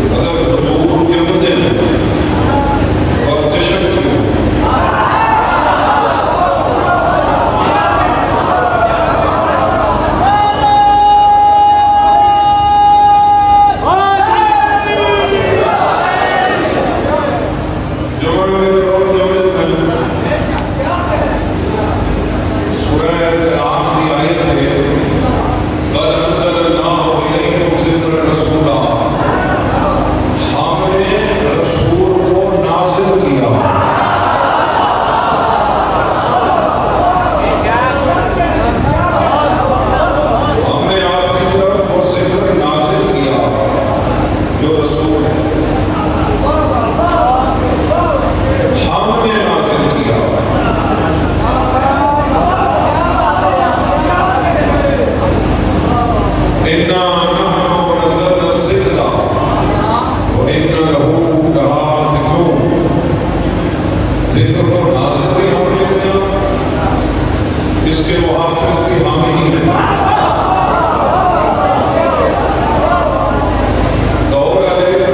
अगर हुजूर के मजे में और जश्न की हो, इसके मुहाफिज भी हम ही हैं। दौर अलैहि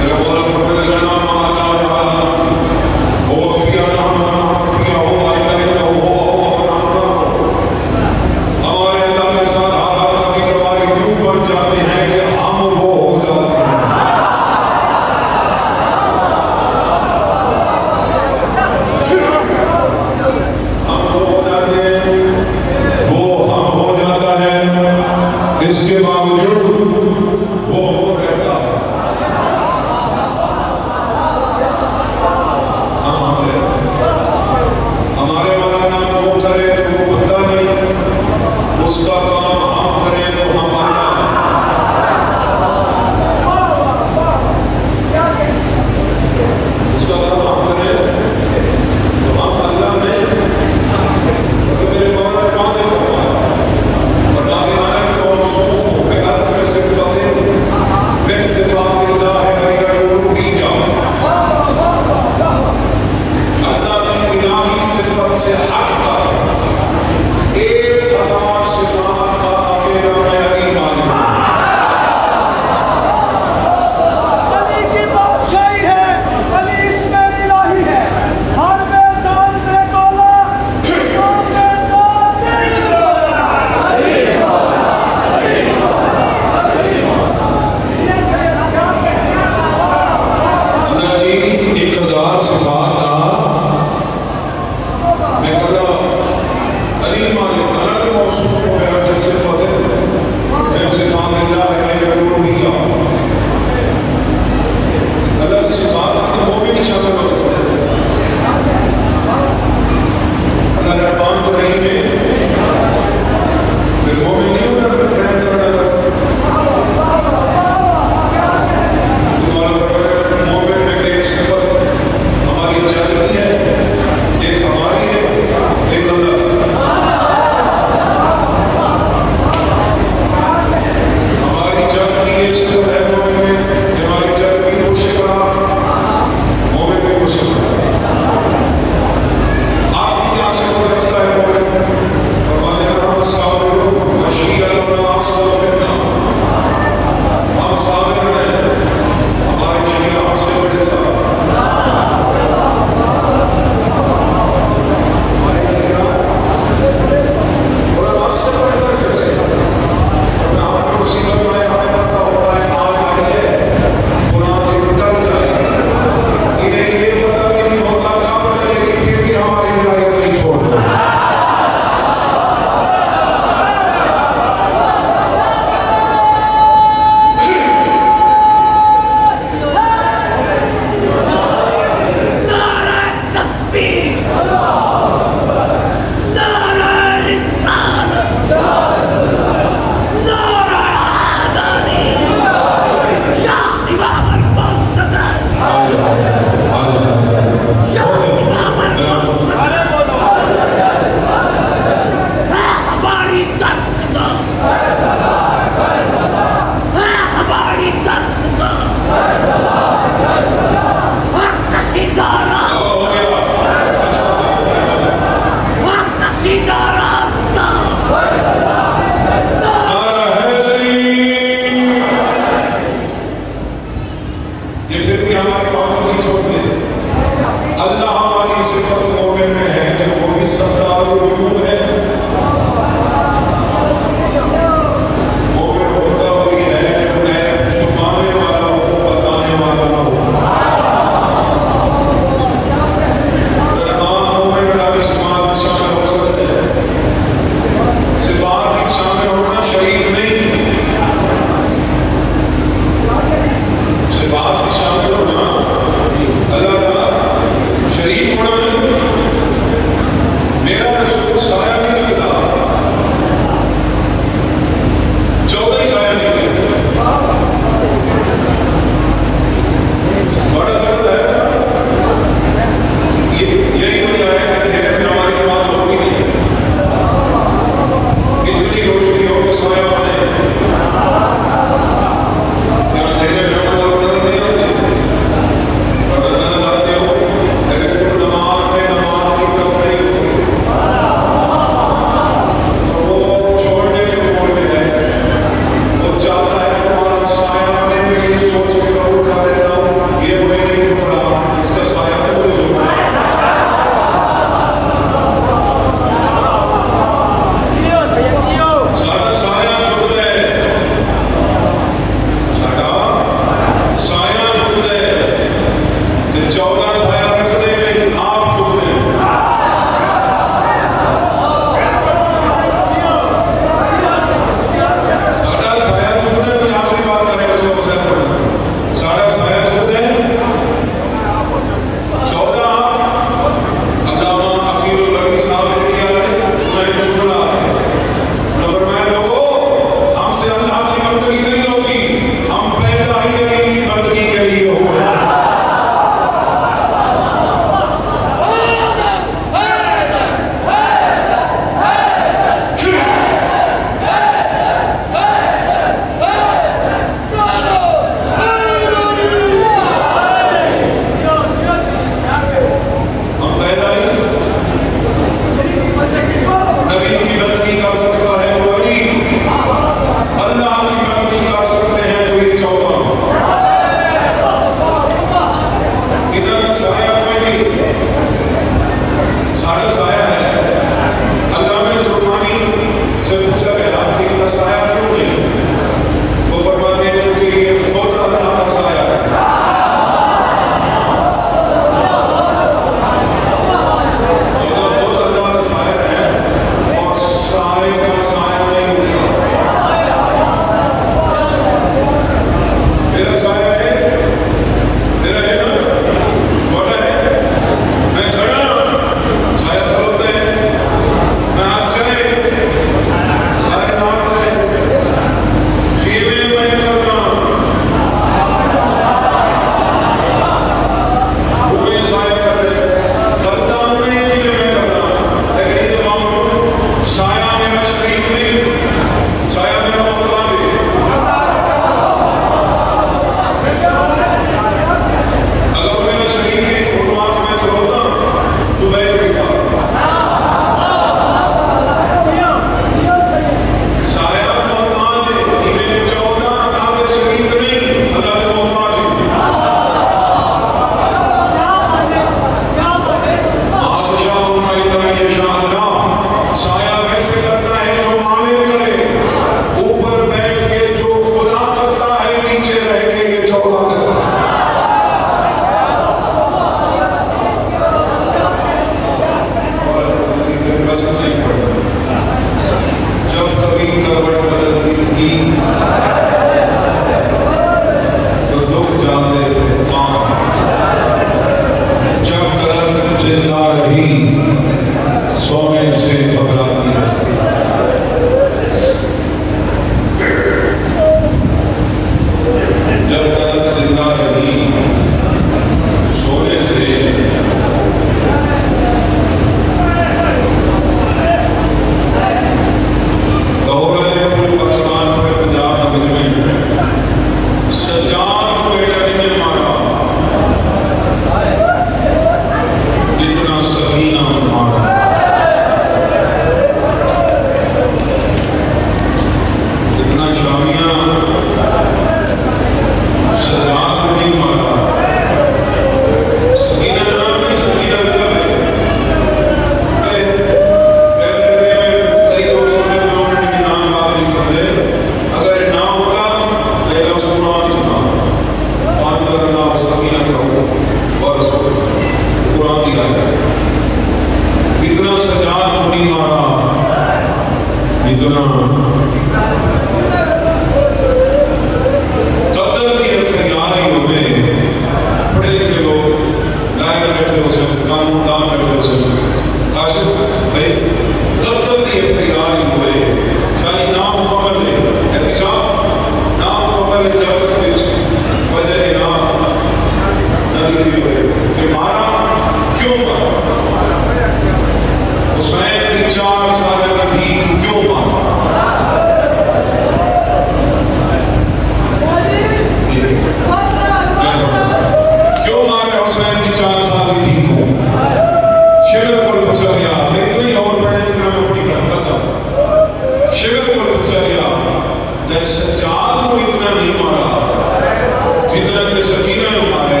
जितना कि सकीना ने मारे,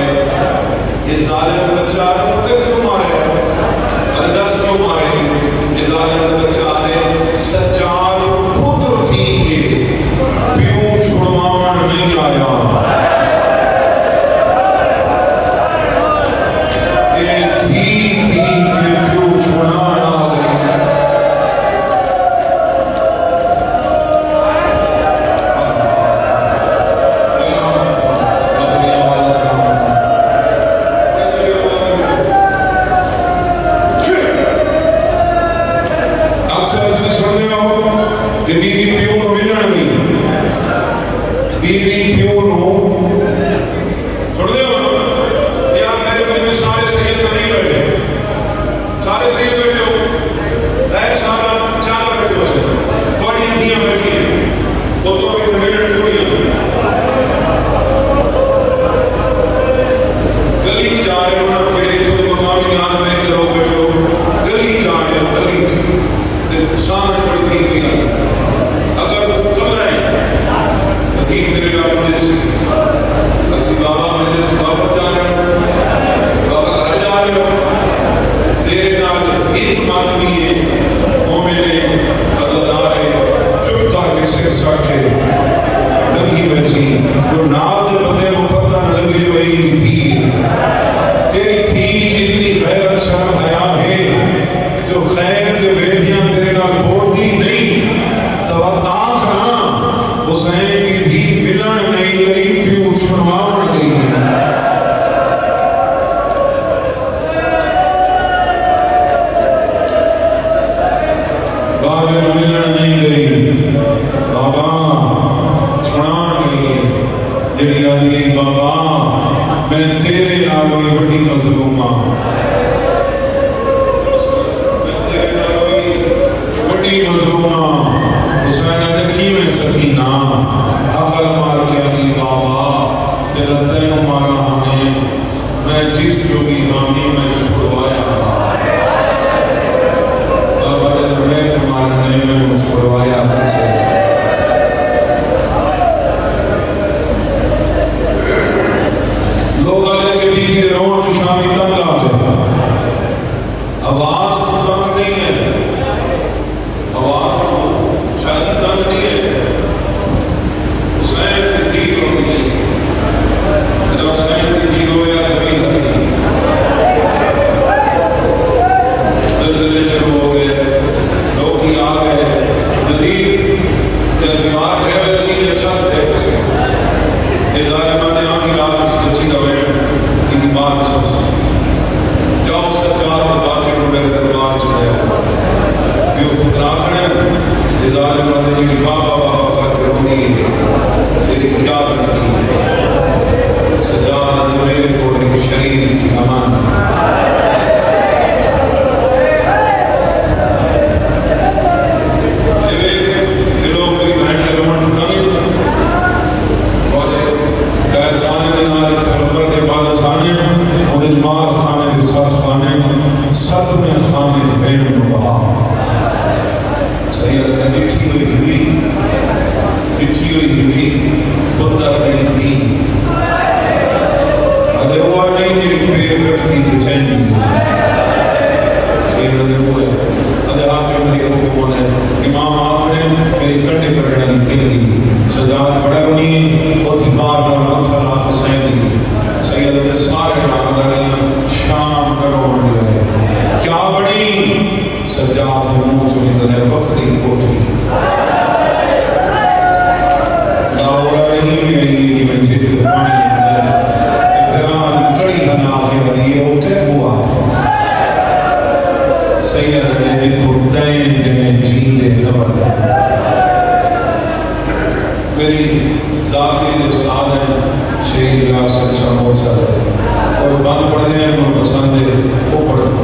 ये जालिम का बच्चा आदम को क्यों मारे? अरे 10 क्यों मारे? ये जालिम का बच्चा आदम सच्चार पुत्र थी के प्यों छुड़वावन नहीं आया। ये थी के प्यों छुड़वाना आ गई। बीबी प्यो को मिलण गई, बीबी प्यो नो सुन दे यार, मेरे घर में सारे सैयद तो नहीं बैठे, सारे सैयद बैठे हो, गैर सारा ज्यादा बैठे हो, थोड़ी धियां बैठी है, वो तो अभी मिलण कुड़ियां गली जा रहे हो ना, मेरे जो मकामी याद में लोग बैठे हो, गली जा रहे हो, गली सामने बड़ी थी हुई है, अगर वो कर रहे हैं तो ठीक तेरे नाम पुलिस ऐसी बाबा मुझे बाबा जा रहे हो, बाबा घर जा रहे हो, तेरे नाम एक मानवी है वो मेरे अदादार है, चुप करके सिर साटे लगी वैसी वो नाम दे बंदे को पता न लगे जो यही थी तेरी थी जितनी खैर शर्म हया है जो खैर के वेदियां तेरे नाल बोलती नहीं तब आंख ना हुसैन की भी मिलन नहीं गई प्यों छुड़वावन गई। बाबे मिलन नहीं गई, बाबा छुड़ान गई, जेड़ी आदि बाबा मैं तेरे नालों ही बड़ी मजलूम हां, मजलूमा हुसैन देखी में सकीना अकल मार के आदि बाबा तेरा तेन मारा हमें मैं जिस जोगी हामी मैं छुड़वाया बाबा तेरे मैं मारने में छुड़वाया कैसे लोग आले के बीवी रोड शामी तंग आ गए, आवाज तो तंग नहीं है, आवाज तो शायद तंग नहीं है, हुसैन की तीर हो गई, जब हुसैन की तीर हो या जमीन हट गई, ज़लज़ले शुरू हो गए, लोग ही आ गए, मजीद या दिमाग है वैसी ही अच्छा है उसे, ये ज़ालिमाने आमी रात इस बच्ची का बैठ इनकी बात सुन, जाओ सच्चार के बाकी को मेरे दरबार चले उत्तराखंड जालिमाने जी बाबा बाबा करके रोनी तेरी क्या करती है सजाद मेरे को एक शरीफ की अमानत लोग मेरी बहन का रमन कमी और गैर खाने के नाल पैगंबर के बाद खाने और मार खाने के सर खाने सत में खाने के बहन को बहा मिठी हुई पुत्र नहीं थी अरे वो नहीं जी पेड़ कटनी तो चाहिए अरे आके भाई को बोले इमाम आखड़े मेरी कंडे पकड़ने की खेल गई सजाद बड़ा नहीं और दीवार का मत्था लाख सैन सैयद ने सारे नामदारियां शाम करो क्या बड़ी सजाद ने मुंह चो निकले बकरी कोठी दावरा नहीं भी आई कि मैं जिद के पानी अंदर घरान कड़ी बना के दी वो क्या हुआ सैयद ने देखो दए दे जींदे नबर मेरी जाकरी जो साथ है शहीद यासर शाह मौसा और बंद पढ़ते हैं उनको पसंद है वो पढ़ते हैं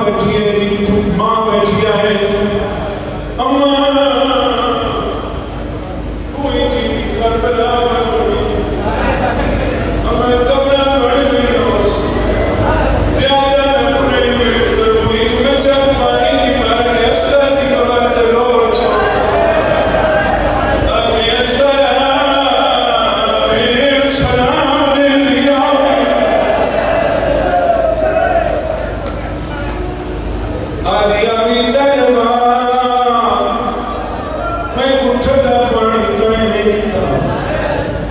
बैठी है, माँ बैठी है, अम्मा कोई चीज करबला अम्मा कब्र बढ़ गई बस ज्यादा न पूरे में कोई बचा पानी की मार के असर की कब्र ते रो छो अब ऐसा मेरे सलाम दे दिया आदिया विंदरवा मैं उठता पानी कहीं नहीं था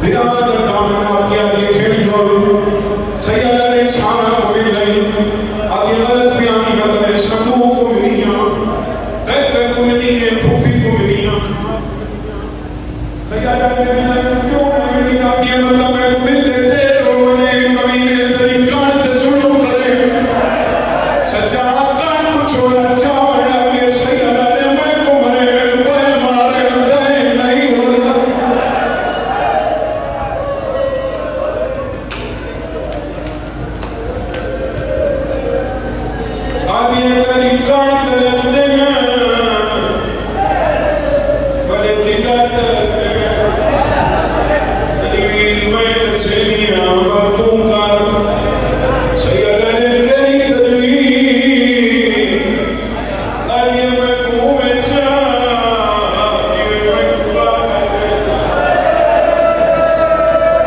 बिराद दामना किया ये खेल जोड़ सैयदा ने सारा को मिल गई आगे गलत बयानी न करे सबों को मिलियां तक को मिली है फूफी को मिलियां सैयदा ने मिला क्यों नहीं मिली आगे मतलब मैं को मिल देते और मैंने कभी ने तेरी कान ते सुनो करे सच्चा कान को छोड़ा चावड़ा के सैयदा ने मैं को मरे पे मारे दे नहीं बोलता आदि तेरी कान ते लगदे बड़े जिगर ते लगदे तेरी मैं सेनिया मरतूम कर सैयदा ने तेरी तदवीर आदि मैं को बेचा ये मैं कुआ चला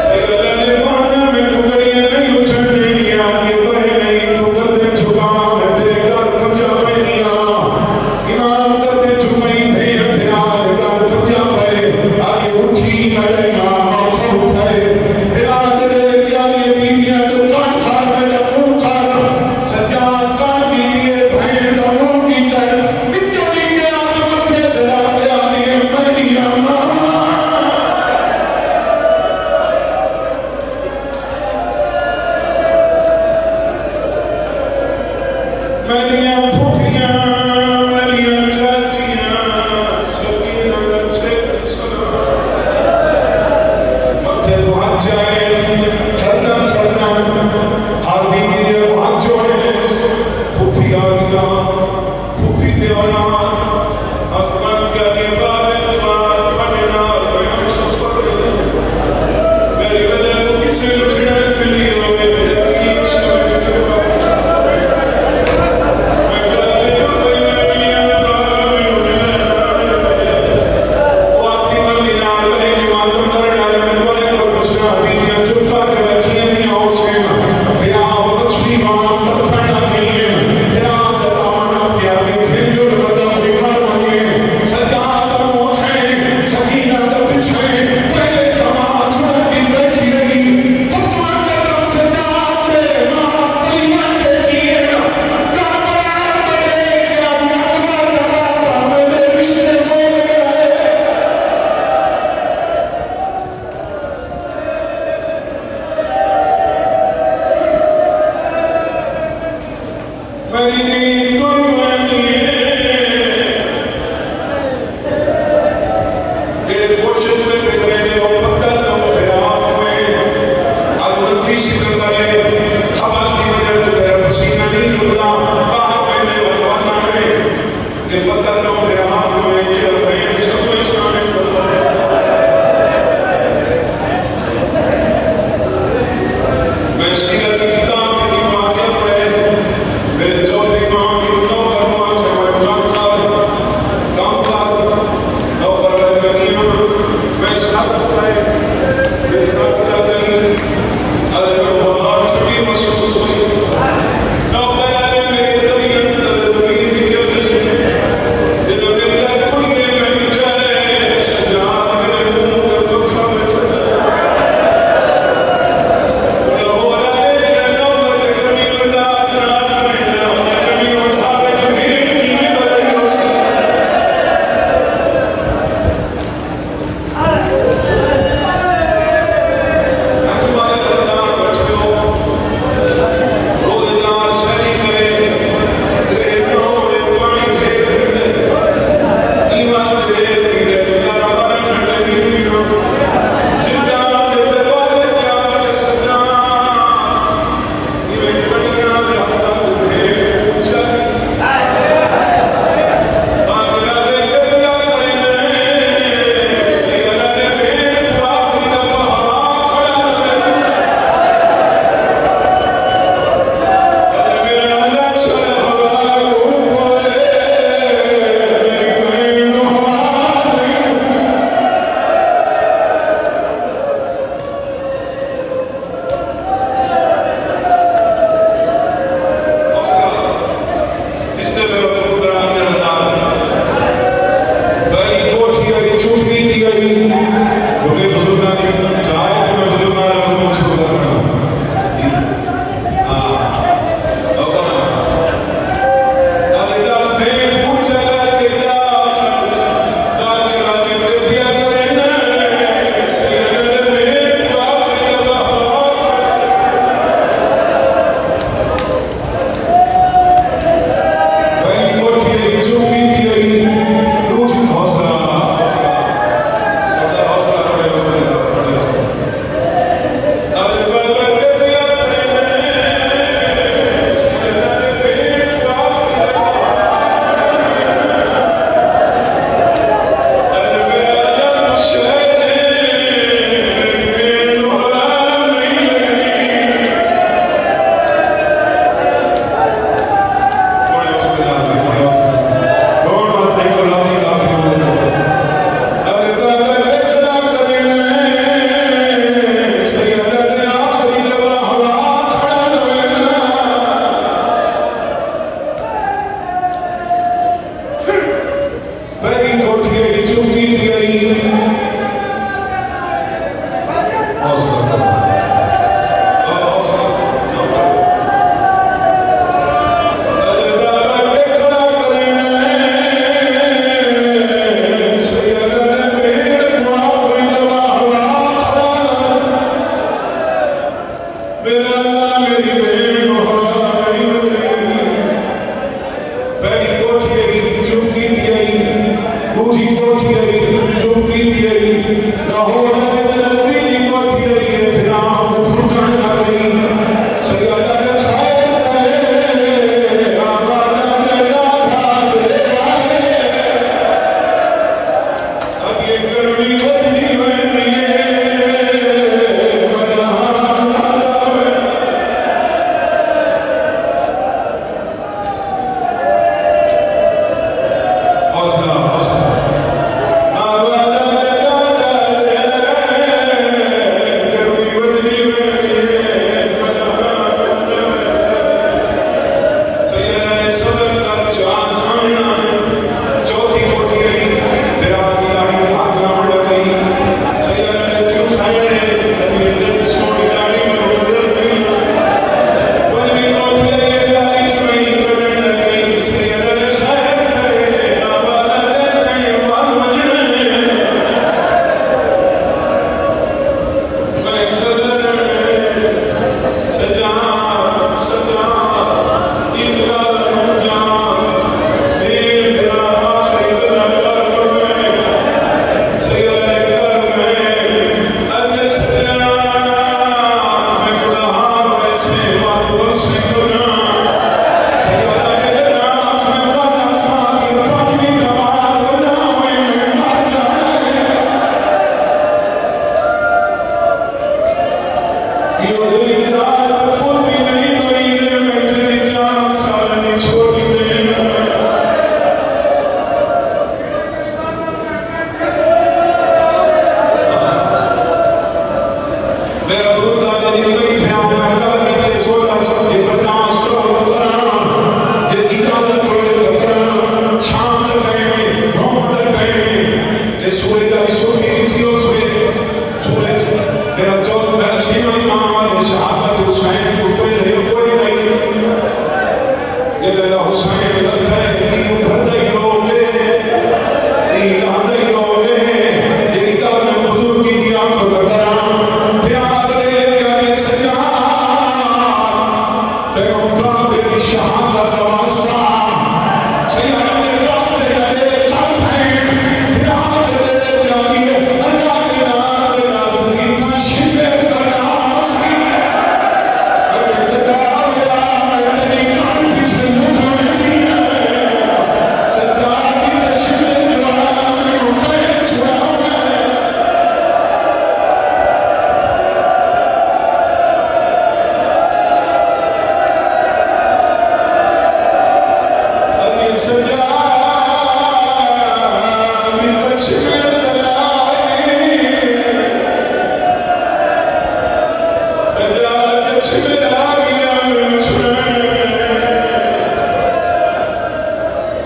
सैयदा ने माना मैं को गड़ियां नहीं उठने दिया आदि बह नहीं तो कर दे झुका मैं तेरे घर पंजा पैनिया इमाम कर दे झुकाई थे हथियार घर पंजा पे आगे उठी मेरे इमाम आंखों उठाए हथियार रे क्या ये बीवियां तो कान खार मेरा मुंह खार सज्जाद कान की लिए भैन दा मुंह की कर बिचड़ी के हाथ मथे दरा के आदि पैनिया मामा मेरिया फूफियां मेरिया चाचियां सभी नगर से सुनो मथे तो हाथ जाए सरदम सरदम हाथ बीबी ने वो हाथ जोड़े फूफी आ गया फूफी ने आया अकबर के आगे बाबे तुम्हार खाने नाल हम सफर मेरी वजह को किसी को छिड़ा मिली हो गई बेहतरीन समय मेरी नींद गुरबानी तेरे कोशिश में चक्रे ने और पत्ता ना मेरा में अब उनकी सीजन करे हवास की वजह से तेरा पसीना नहीं रुकता बाहर मैंने बनवाना नहीं ये पत्ता ना मेरा में ये भाई सब कुछ कामे करता है मैं सीधा किताब की वाक्य पढ़े मेरे चौथे माँ की नौकर माँ के मैं काम कर नौकर वाले बनिया मैं सब खाए मेरी नौकर गई अरे मैं बहुत छोटी महसूस हुई नौकर वाले मेरे तरीके अंदर जमीन निकल गई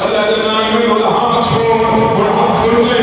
अल्लाह के नाम में बोला हाथ छोड़ और हाथ खुल गए